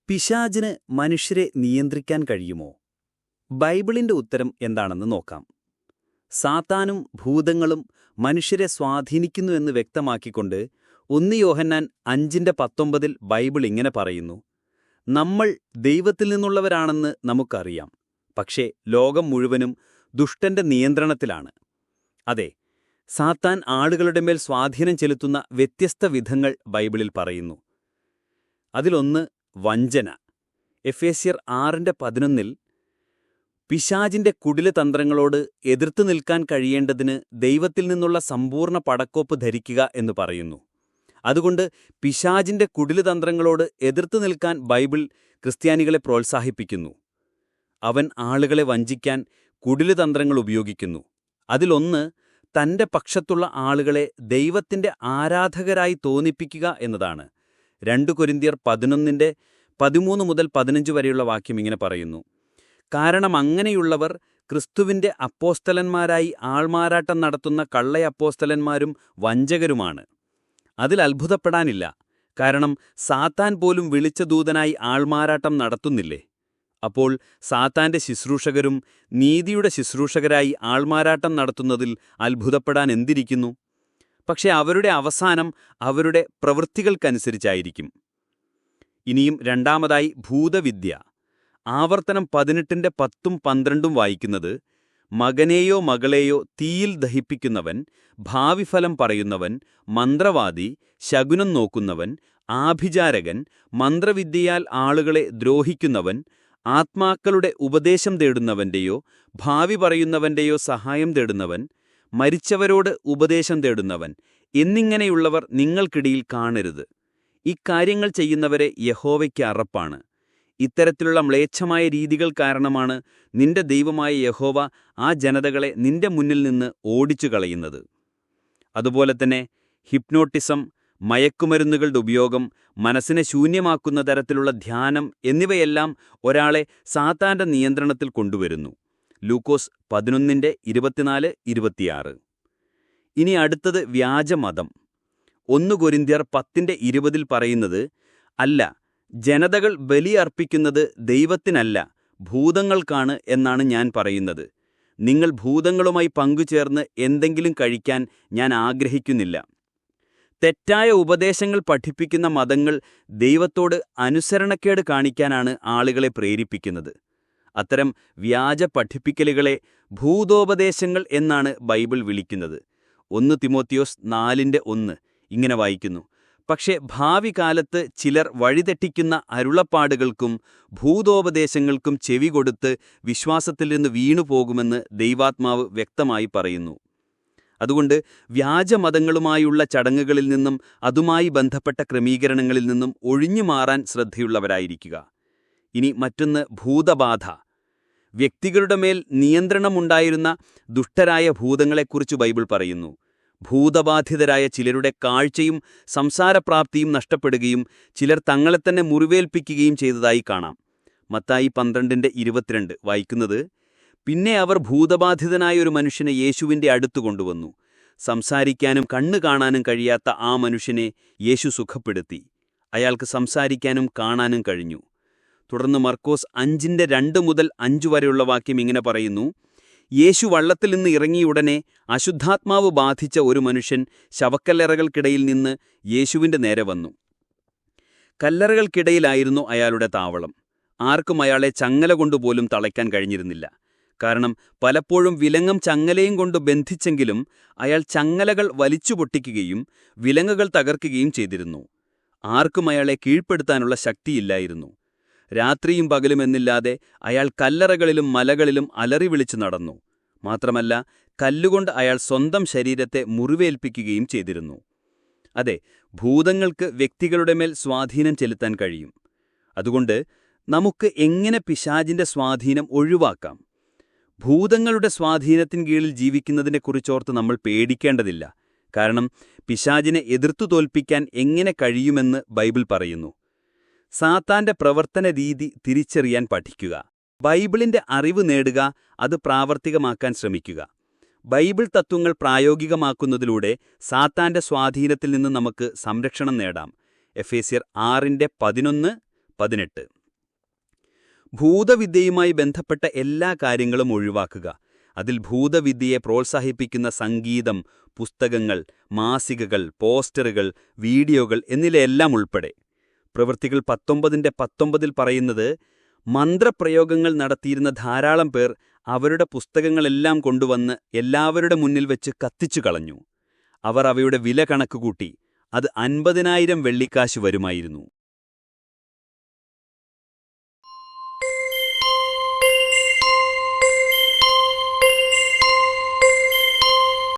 പിശാചിന് മനുഷ്യരെ നിയന്ത്രിക്കാൻ കഴിയുമോ? ബൈബിളിന്റെ ഉത്തരം എന്താണെന്ന് നോക്കാം. സാത്താനും ഭൂതങ്ങളും മനുഷ്യരെ സ്വാധീനിക്കുന്നുവെന്ന് വ്യക്തമാക്കിക്കൊണ്ട് 1 യോഹന്നാൻ 5:19 ബൈബിൾ ഇങ്ങനെ പറയുന്നു: നമ്മൾ ദൈവത്തിൽ നിന്നുള്ളവരാണെന്ന് നമുക്കറിയാം, പക്ഷേ ലോകം മുഴുവനും ദുഷ്ടന്റെ നിയന്ത്രണത്തിലാണ്. അതെ, സാത്താൻ ആളുകളുടെ മേൽ സ്വാധീനം ചെലുത്തുന്ന വ്യത്യസ്ത വിധങ്ങൾ ബൈബിളിൽ പറയുന്നു. അതിലൊന്ന് വഞ്ചന. എഫേസ്യർ 6:11 പിശാചിന്റെ കുടിലതന്ത്രങ്ങളോട് എതിർത്തു നിൽക്കാൻ കഴിയേണ്ടതിന് ദൈവത്തിൽ നിന്നുള്ള സമ്പൂർണ്ണ പടക്കോപ്പ് ധരിക്കുക എന്ന് പറയുന്നു. അതുകൊണ്ട് പിശാചിന്റെ കുടിലതന്ത്രങ്ങളോട് എതിർത്തു നിൽക്കാൻ ബൈബിൾ ക്രിസ്ത്യാനികളെ പ്രോത്സാഹിപ്പിക്കുന്നു. അവൻ ആളുകളെ വഞ്ചിക്കാൻ കുടിലതന്ത്രങ്ങൾ ഉപയോഗിക്കുന്നു. അതിലൊന്ന് തന്റെ പക്ഷത്തുള്ള ആളുകളെ ദൈവത്തിന്റെ ആരാധകരായി തോന്നിപ്പിക്കുക എന്നതാണ്. 2 കൊരിന്ത്യർ 11:13-15 വരെയുള്ള വാക്യം ഇങ്ങനെ പറയുന്നു: കാരണം അങ്ങനെയുള്ളവർ ക്രിസ്തുവിന്റെ അപ്പോസ്തലന്മാരായി ആൾമാറാട്ടം നടത്തുന്ന കള്ളയപ്പോസ്തലന്മാരും വഞ്ചകരുമാണ്. അതിൽ അത്ഭുതപ്പെടാനില്ല, കാരണം സാത്താൻ പോലും വിളിച്ച ദൂതനായി ആൾമാറാട്ടം നടത്തുന്നില്ലേ? അപ്പോൾ സാത്താന്റെ ശുശ്രൂഷകരും നീതിയുടെ ശുശ്രൂഷകരായി ആൾമാറാട്ടം നടത്തുന്നതിൽ അത്ഭുതപ്പെടാൻ എന്തിരിക്കുന്നു? പക്ഷെ അവരുടെ അവസാനം അവരുടെ പ്രവൃത്തികൾക്കനുസരിച്ചായിരിക്കും. ഇനിയും രണ്ടാമതായി ഭൂതവിദ്യ. ആവർത്തനം 18:10-12 വായിക്കുന്നത്: മകനെയോ മകളെയോ തീയിൽ ദഹിപ്പിക്കുന്നവൻ, ഭാവിഫലം പറയുന്നവൻ, മന്ത്രവാദി, ശകുനം നോക്കുന്നവൻ, ആഭിചാരകൻ, മന്ത്രവിദ്യയാൽ ആളുകളെ ദ്രോഹിക്കുന്നവൻ, ആത്മാക്കളുടെ ഉപദേശം തേടുന്നവന്റെയോ ഭാവി പറയുന്നവന്റെയോ സഹായം തേടുന്നവൻ, മരിച്ചവരോട് ഉപദേശം തേടുന്നവൻ എന്നിങ്ങനെയുള്ളവർ നിങ്ങൾക്കിടയിൽ കാണരുത്. ഇക്കാര്യങ്ങൾ ചെയ്യുന്നവരെ യഹോവയ്ക്ക് അറപ്പാണ്. ഇത്തരത്തിലുള്ള മ്ലേച്ഛമായ രീതികൾ കാരണമാണ് നിന്റെ ദൈവമായ യഹോവ ആ ജനതകളെ നിന്റെ മുന്നിൽ നിന്ന് ഓടിച്ചു കളയുന്നത്. അതുപോലെ തന്നെ ഹിപ്നോട്ടിസം, മയക്കുമരുന്നുകളുടെ ഉപയോഗം, മനസ്സിനെ ശൂന്യമാക്കുന്ന തരത്തിലുള്ള ധ്യാനം എന്നിവയെല്ലാം ഒരാളെ സാത്താന്റെ നിയന്ത്രണത്തിൽ കൊണ്ടുവരുന്നു. ലൂക്കോസ് 11:24-26. ഇനി അടുത്തത് വ്യാജമതം. 1 കൊരിന്ത്യർ 10:20 പറയുന്നത്: അല്ല, ജനതകൾ ബലിയർപ്പിക്കുന്നത് ദൈവത്തിനല്ല, ഭൂതങ്ങൾക്കാണ് എന്നാണ് ഞാൻ പറയുന്നത്. നിങ്ങൾ ഭൂതങ്ങളുമായി പങ്കുചേർന്ന് എന്തെങ്കിലും കഴിക്കാൻ ഞാൻ ആഗ്രഹിക്കുന്നില്ല. തെറ്റായ ഉപദേശങ്ങൾ പഠിപ്പിക്കുന്ന മതങ്ങൾ ദൈവത്തോട് അനുസരണക്കേട് കാണിക്കാനാണ് ആളുകളെ പ്രേരിപ്പിക്കുന്നത്. അത്തരം വ്യാജ പഠിപ്പിക്കലുകളെ ഭൂതോപദേശങ്ങൾ എന്നാണ് ബൈബിൾ വിളിക്കുന്നത്. 1 തിമോത്തിയോസ് 4:1 ഇങ്ങനെ വായിക്കുന്നു: പക്ഷേ ഭാവി കാലത്ത് ചിലർ വഴിതെറ്റിക്കുന്ന അരുളപ്പാടുകൾക്കും ഭൂതോപദേശങ്ങൾക്കും ചെവി കൊടുത്ത് വിശ്വാസത്തിൽ നിന്ന് വീണുപോകുമെന്ന് ദൈവാത്മാവ് വ്യക്തമായി പറയുന്നു. അതുകൊണ്ട് വ്യാജമതങ്ങളുമായുള്ള ചടങ്ങുകളിൽ നിന്നും അതുമായി ബന്ധപ്പെട്ട ക്രമീകരണങ്ങളിൽ നിന്നും ഒഴിഞ്ഞു മാറാൻ ശ്രദ്ധയുള്ളവരായിരിക്കുക. ഇനി മറ്റൊന്ന് ഭൂതബാധ. വ്യക്തികളുടെ മേൽ നിയന്ത്രണമുണ്ടായിരുന്ന ദുഷ്ടരായ ഭൂതങ്ങളെക്കുറിച്ച് ബൈബിൾ പറയുന്നു. ഭൂതബാധിതരായ ചിലരുടെ കാഴ്ചയും സംസാരപ്രാപ്തിയും നഷ്ടപ്പെടുകയും ചിലർ തങ്ങളെ തന്നെ മുറിവേൽപ്പിക്കുകയും ചെയ്തതായി കാണാം. മത്തായി 12:22 വായിക്കുന്നത്: പിന്നെ അവർ ഭൂതബാധിതനായ ഒരു മനുഷ്യനെ യേശുവിൻ്റെ അടുത്ത് കൊണ്ടുവന്നു. സംസാരിക്കാനും കണ്ണു കാണാനും കഴിയാത്ത ആ മനുഷ്യനെ യേശു സുഖപ്പെടുത്തി. അയാൾക്ക് സംസാരിക്കാനും കാണാനും കഴിഞ്ഞു. തുടർന്ന് മർക്കോസ് 5:2-5 വരെയുള്ള വാക്യം ഇങ്ങനെ പറയുന്നു: യേശു വള്ളത്തിൽ നിന്ന് ഇറങ്ങിയുടനെ അശുദ്ധാത്മാവ് ബാധിച്ച ഒരു മനുഷ്യൻ ശവക്കല്ലറകൾക്കിടയിൽ നിന്ന് യേശുവിൻ്റെ നേരെ വന്നു. കല്ലറകൾക്കിടയിലായിരുന്നു അയാളുടെ താവളം. ആർക്കും അയാളെ ചങ്ങല കൊണ്ടുപോലും തളയ്ക്കാൻ കഴിഞ്ഞിരുന്നില്ല. കാരണം പലപ്പോഴും വിലങ്ങും ചങ്ങലയും കൊണ്ട് ബന്ധിച്ചെങ്കിലും അയാൾ ചങ്ങലകൾ വലിച്ചു പൊട്ടിക്കുകയും വിലങ്ങുകൾ തകർക്കുകയും ചെയ്തിരുന്നു. ആർക്കും അയാളെ കീഴ്പ്പെടുത്താനുള്ള ശക്തിയില്ലായിരുന്നു. രാത്രിയും പകലുമെന്നില്ലാതെ അയാൾ കല്ലറകളിലും മലകളിലും അലറി വിളിച്ചു നടന്നു. മാത്രമല്ല, കല്ലുകൊണ്ട് അയാൾ സ്വന്തം ശരീരത്തെ മുറിവേൽപ്പിക്കുകയും ചെയ്തിരുന്നു. അതെ, ഭൂതങ്ങൾക്ക് വ്യക്തികളുടെ മേൽ സ്വാധീനം ചെലുത്താൻ കഴിയും. അതുകൊണ്ട് നമുക്ക് എങ്ങനെ പിശാചിന്റെ സ്വാധീനം ഒഴിവാക്കാം? ഭൂതങ്ങളുടെ സ്വാധീനത്തിൻ കീഴിൽ ജീവിക്കുന്നതിനെക്കുറിച്ചോർത്ത് നമ്മൾ പേടിക്കേണ്ടതില്ല. കാരണം പിശാചിനെ എതിർത്തു തോൽപ്പിക്കാൻ എങ്ങനെ കഴിയുമെന്ന് ബൈബിൾ പറയുന്നു. സാത്താന്റെ പ്രവർത്തന രീതി തിരിച്ചറിയാൻ പഠിക്കുക. ബൈബിളിന്റെ അറിവ് നേടുക, അത് പ്രാവർത്തികമാക്കാൻ ശ്രമിക്കുക. ബൈബിൾ തത്വങ്ങൾ പ്രായോഗികമാക്കുന്നതിലൂടെ സാത്താന്റെ സ്വാധീനത്തിൽ നിന്ന് നമുക്ക് സംരക്ഷണം നേടാം. എഫേസ്യർ 6:11-18. ഭൂതവിദ്യയുമായി ബന്ധപ്പെട്ട എല്ലാ കാര്യങ്ങളും ഒഴിവാക്കുക. അതിൽ ഭൂതവിദ്യയെ പ്രോത്സാഹിപ്പിക്കുന്ന സംഗീതം, പുസ്തകങ്ങൾ, മാസികകൾ, പോസ്റ്ററുകൾ, വീഡിയോകൾ എന്നിവയെല്ലാം ഉൾപ്പെടെ. പ്രവൃത്തികൾ 19-19 പറയുന്നത്, മന്ത്രപ്രയോഗങ്ങൾ നടത്തിയിരുന്ന ധാരാളം പേർ അവരുടെ പുസ്തകങ്ങളെല്ലാം കൊണ്ടുവന്ന് എല്ലാവരുടെ മുന്നിൽ വെച്ച് കത്തിച്ചു കളഞ്ഞു. അവർ അവയുടെ വില കണക്കുകൂട്ടി. അത് 50,000 വെള്ളിക്കാശ് വരുമായിരുന്നു.